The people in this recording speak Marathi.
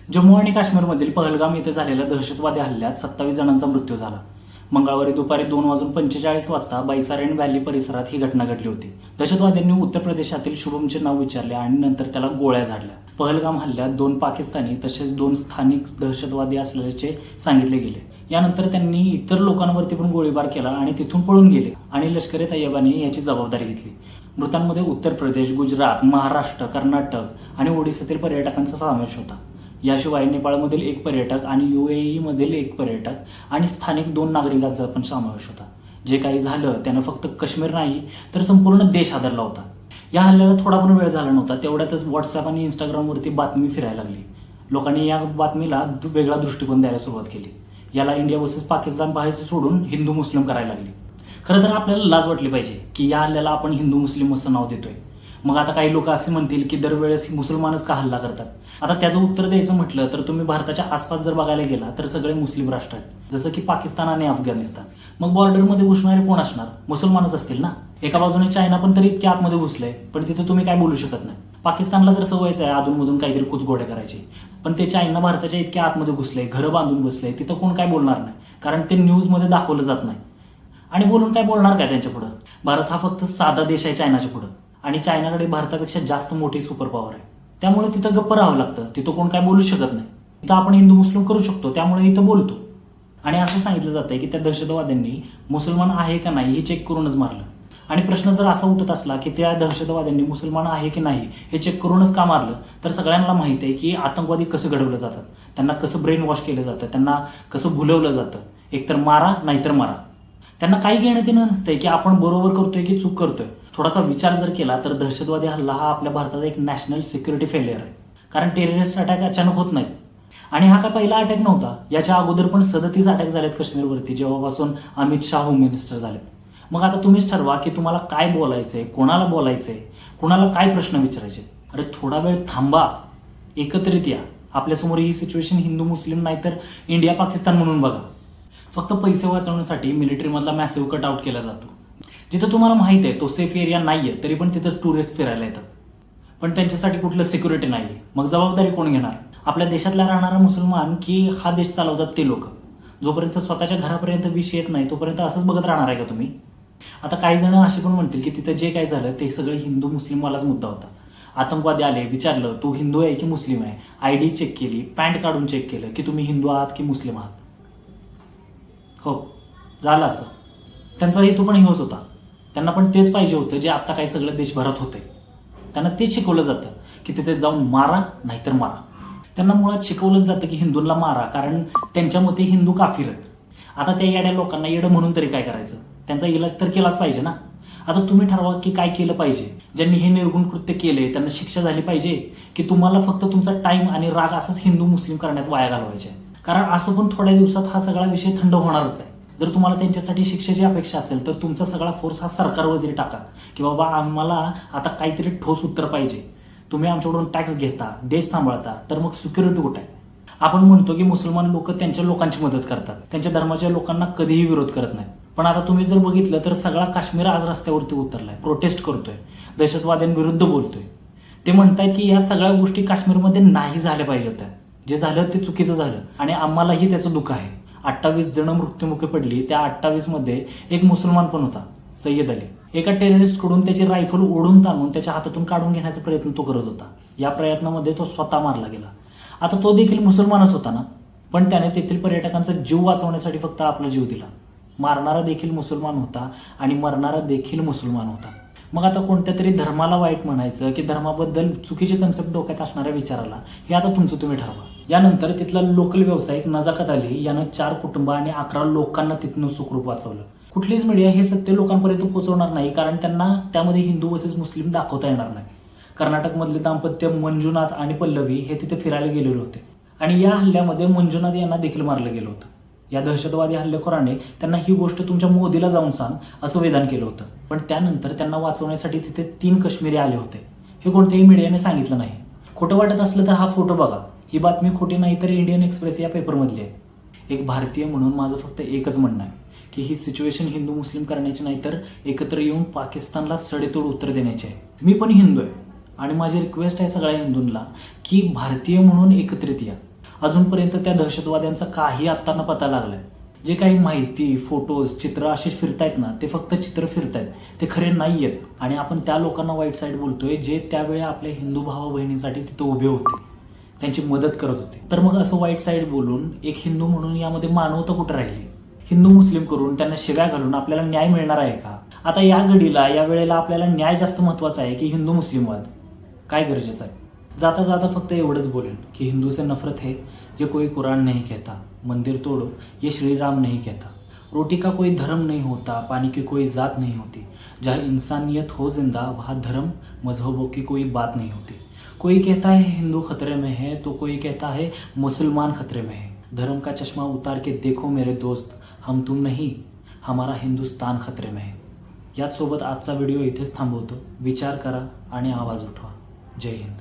जम्मू आणि काश्मीरमधील पहलगाम येथे झालेल्या दहशतवादी हल्ल्यात 27 जणांचा मृत्यू झाला. मंगळवारी दुपारी 2:45 वाजता बैसारेन व्हॅली परिसरात ही घटना घडली होती. दहशतवाद्यांनी उत्तर प्रदेशातील शुभमचे नाव विचारले आणि नंतर त्याला गोळ्या झाडल्या. पहलगाम हल्ल्यात 2 पाकिस्तानी तसेच 2 स्थानिक दहशतवादी असल्याचे सांगितले गेले. यानंतर त्यांनी इतर लोकांवरती पण गोळीबार केला आणि तिथून पळून गेले आणि लष्कर-ए तय्यबाने याची जबाबदारी घेतली. मृतांमध्ये उत्तर प्रदेश, गुजरात, महाराष्ट्र, कर्नाटक आणि ओडिशातील पर्यटकांचा समावेश होता. याशिवाय नेपाळमधील 1 पर्यटक आणि UAE मधील 1 पर्यटक आणि स्थानिक 2 नागरिकांचा पण समावेश होता. जे काही झालं त्यानं फक्त काश्मीर नाही तर संपूर्ण देश हादरला होता. या हल्ल्याला थोडा पण वेळ झाला नव्हता तेवढ्यातच व्हॉट्सअप आणि इंस्टाग्रामवरती बातमी फिरायला लागली. लोकांनी या बातमीला वेगळा दृष्टिकोन द्यायला सुरुवात केली. याला इंडिया वर्सेस पाकिस्तान पाहायचं सोडून हिंदू मुस्लिम करायला लागली. खरं तर आपल्याला लाज वाटली पाहिजे की या हल्ल्याला आपण हिंदू मुस्लिम असं नाव देतोय. मग आता काही लोक असे म्हणतील की दरवेळेस मुसलमानच का हल्ला करतात. आता त्याचं उत्तर द्यायचं म्हटलं तर तुम्ही भारताच्या आसपास जर बघायला गेला तर सगळे मुस्लिम राष्ट्र आहेत, जसं की पाकिस्तान आणि अफगाणिस्तान. मग बॉर्डरमध्ये घुसणारे कोण असणार? मुसलमानच असतील ना. एका बाजूने चायना पण तरी इतक्या आतमध्ये घुसलंय, पण तिथे तुम्ही काय बोलू शकत नाही. पाकिस्तानला तर सवयच आहे अधूनमधून काहीतरी कुचघोड्या करायची, पण ते चायना भारताच्या इतक्या आतमध्ये घुसले, घरं बांधून बसले, तिथं कोण काय बोलणार नाही, कारण ते न्यूजमध्ये दाखवलं जात नाही. आणि बोलून काय बोलणार काय त्यांच्या पुढं? भारत हा फक्त साधा देश आहे चायनाच्या पुढं, आणि चायनाकडे भारतापेक्षा जास्त मोठी सुपर पॉवर आहे. त्यामुळे तिथं गप्प राहावं लागतं. तिथं कोण काय बोलू शकत नाही. तिथं आपण हिंदू मुस्लिम करू शकतो, त्यामुळे इथं बोलतो. आणि असं सांगितलं जातंय की त्या दहशतवाद्यांनी मुसलमान आहे का नाही हे चेक करूनच मारलं. आणि प्रश्न जर असा उठत असला की त्या दहशतवाद्यांनी मुसलमान आहे की नाही हे चेक करूनच का मारलं, तर सगळ्यांना माहिती आहे की आतंकवादी कसं घडवलं जातात, त्यांना कसं ब्रेन वॉश केलं जातं, त्यांना कसं भुलवलं जातं. एकतर मारा नाहीतर मारा. त्यांना काही घेणं देणं नसतंय की आपण बरोबर करतोय की चूक करतोय. थोडासा विचार जर केला तर दहशतवादी हल्ला हा आपल्या भारताचा एक नॅशनल सिक्युरिटी फेलियर आहे. कारण टेररिस्ट अटॅक अचानक होत नाहीत. आणि हा काय पहिला अटॅक नव्हता. याच्या अगोदर पण 37 अटॅक झालेत काश्मीरवरती जेव्हापासून अमित शाह होम मिनिस्टर झालेत. मग आता तुम्हीच ठरवा की तुम्हाला काय बोलायचंय, कोणाला बोलायचंय, कोणाला काय प्रश्न विचारायचे. अरे थोडा वेळ थांबा, एकत्रित या. आपल्यासमोर ही सिच्युएशन हिंदू मुस्लिम नाही तर इंडिया पाकिस्तान म्हणून बघा. फक्त पैसे वाचवण्यासाठी मिलिटरीमधला मॅसिव्ह कट आउट केला जातो. जिथं तुम्हाला माहित आहे तो सेफ एरिया नाहीये तरी पण तिथं टुरिस्ट फिरायला येतात, पण त्यांच्यासाठी कुठलं सिक्युरिटी नाहीये. मग जबाबदारी कोण घेणार? आपल्या देशातला राहणारा मुसलमान की हा देश चालवतात ते लोक? जोपर्यंत स्वतःच्या घरापर्यंत विष येत नाही तोपर्यंत असंच बघत राहणार आहे का तुम्ही? आता काही जण असे पण म्हणतील की तिथं जे काय झालं ते सगळं हिंदू मुस्लिमवालाच मुद्दा होता. आतंकवादी आले, विचारलं तू हिंदू आहे की मुस्लिम आहे, ID चेक केली, पॅन्ट काढून चेक केलं की तुम्ही हिंदू आहात की मुस्लिम आहात. हो, झालं असं. त्यांचा हेतू पण हेच होता. त्यांना पण तेच पाहिजे होतं जे आता काही सगळं देशभरात होतंय. त्यांना तेच शिकवलं जातं की तिथे जाऊन मारा नाहीतर मारा. त्यांना मुळात शिकवलंच जातं की हिंदूंना मारा, कारण त्यांच्या मते हिंदू काफिर आहेत. आता त्या येड्या लोकांना येडं म्हणून तरी काय करायचं? त्यांचा इलाज तर केलाच पाहिजे ना. आता तुम्ही ठरवा की काय केलं पाहिजे. ज्यांनी हे निर्गुण कृत्य केले त्यांना शिक्षा झाली पाहिजे की तुम्हाला फक्त तुमचा टाइम आणि राग असंच हिंदू मुस्लिम करण्यात वाया घालवायचे? कारण असं पण थोड्या दिवसात हा सगळा विषय थंड होणारच आहे. जर तुम्हाला त्यांच्यासाठी शिक्षेची अपेक्षा असेल तर तुमचा सगळा फोर्स हा सरकारवरती टाका की बाबा आम्हाला आता काहीतरी ठोस उत्तर पाहिजे. तुम्ही आमच्याकडून टॅक्स घेता, देश सांभाळता, तर मग सिक्युरिटी कुठे आहे? आपण म्हणतो की मुसलमान लोक त्यांच्या लोकांची मदत करतात, त्यांच्या धर्माच्या लोकांना कधीही विरोध करत नाहीत. पण आता तुम्ही जर बघितलं तर सगळा काश्मीर आज रस्त्यावरती उतरलाय, प्रोटेस्ट करतोय, दहशतवाद्यांविरुद्ध बोलतोय. ते म्हणतायत की या सगळ्या गोष्टी काश्मीरमध्ये नाही झाल्या पाहिजे होत्या. जे झालं ते चुकीचं झालं आणि आम्हालाही त्याचं दुःख आहे. 28 जण मृत्युमुखी पडली. त्या 28 मध्ये एक मुसलमान पण होता, सय्यद अली. एका टेररिस्ट कडून त्याची रायफल ओढून ताणून त्याच्या हातातून काढून घेण्याचा प्रयत्न तो करत होता. या प्रयत्नामध्ये तो स्वतः मारला गेला. आता तो देखील मुसलमानच होता ना, पण त्याने तेथील पर्यटकांचा जीव वाचवण्यासाठी फक्त आपला जीव दिला. मारणारा देखील मुसलमान होता आणि मरणारा देखील मुसलमान होता. मग आता कोणत्या तरी धर्माला वाईट म्हणायचं की धर्माबद्दल चुकीचे कन्सेप्ट डोक्यात असणाऱ्या विचाराला, हे आता तुमचं तुम्ही ठरवा. यानंतर तिथला लोकल व्यावसायिक नजाकत अली यानं 4 कुटुंब आणि 11 लोकांना तिथनं सुखरूप वाचवलं. कुठलीच मीडिया हे सत्य लोकांपर्यंत पोहोचवणार नाही, कारण त्यांना त्यामध्ये हिंदू वर्सेस मुस्लिम दाखवता येणार नाही. कर्नाटकमधले दाम्पत्य मंजुनाथ आणि पल्लवी हे तिथे फिरायला गेलेले होते आणि या हल्ल्यामध्ये मंजुनाथ यांना देखील मारलं गेलं होतं. या दहशतवादी हल्लेखोराने त्यांना ही गोष्ट तुमच्या मोदीला जाऊन सांग असं विधान केलं होतं. पण त्यानंतर त्यांना वाचवण्यासाठी तिथे 3 काश्मीरी आले होते. हे कोणत्याही मीडियाने सांगितलं नाही. खोटं वाटत असलं तर हा फोटो बघा. ही बातमी खोटी नाही तर इंडियन एक्सप्रेस या पेपरमधली आहे. एक भारतीय म्हणून माझं फक्त एकच म्हणणं आहे की ही सिच्युएशन हिंदू मुस्लिम करण्याची नाही तर एकत्र येऊन पाकिस्तानला सडेतोड उत्तर देण्याची आहे. मी पण हिंदू आहे आणि माझी रिक्वेस्ट आहे सगळ्या हिंदूंना की भारतीय म्हणून एकत्रित या. अजूनपर्यंत त्या दहशतवाद्यांचा काही आत्ताना पता लागलाय. जे काही माहिती, फोटोज, चित्र असे फिरतायत ना, ते फक्त चित्र फिरतायत, ते खरे नाहीयेत. आणि आपण त्या लोकांना वाईट साईड बोलतोय जे त्यावेळी आपल्या हिंदू भावा बहिणींसाठी तिथे उभे होते, त्यांची मदत करत होते. तर मग असं वाईट साईड बोलून एक हिंदू म्हणून यामध्ये मानवता कुठं राहिली? हिंदू मुस्लिम करून त्यांना शिव्या घालून आपल्याला न्याय मिळणार आहे का? आता या घडीला, या वेळेला आपल्याला न्याय जास्त महत्वाचा आहे की हिंदू मुस्लिम वाद? काय गरजेचं आहे? जाता जाता फक्त एवढंच बोलेन की हिंदू से नफरत है ये कोई कुरान नहीं कहता, मंदिर तोड़ो ये श्री राम नहीं कहता, रोटी का कोई धर्म नहीं होता, पानी की कोई जात नहीं होती, जहाँ इंसानियत हो जिंदा वहाँ धर्म मजहबों की कोई बात नहीं होती. कोई कहता है हिंदू खतरे में है तो कोई कहता है मुसलमान खतरे में है. धर्म का चश्मा उतार के देखो मेरे दोस्त, हम तुम नहीं, हमारा हिंदुस्तान खतरे में है. याच सोबत आजचा व्हिडिओ इथेच थांबवतो. विचार करा आणि आवाज उठवा. जय हिंद.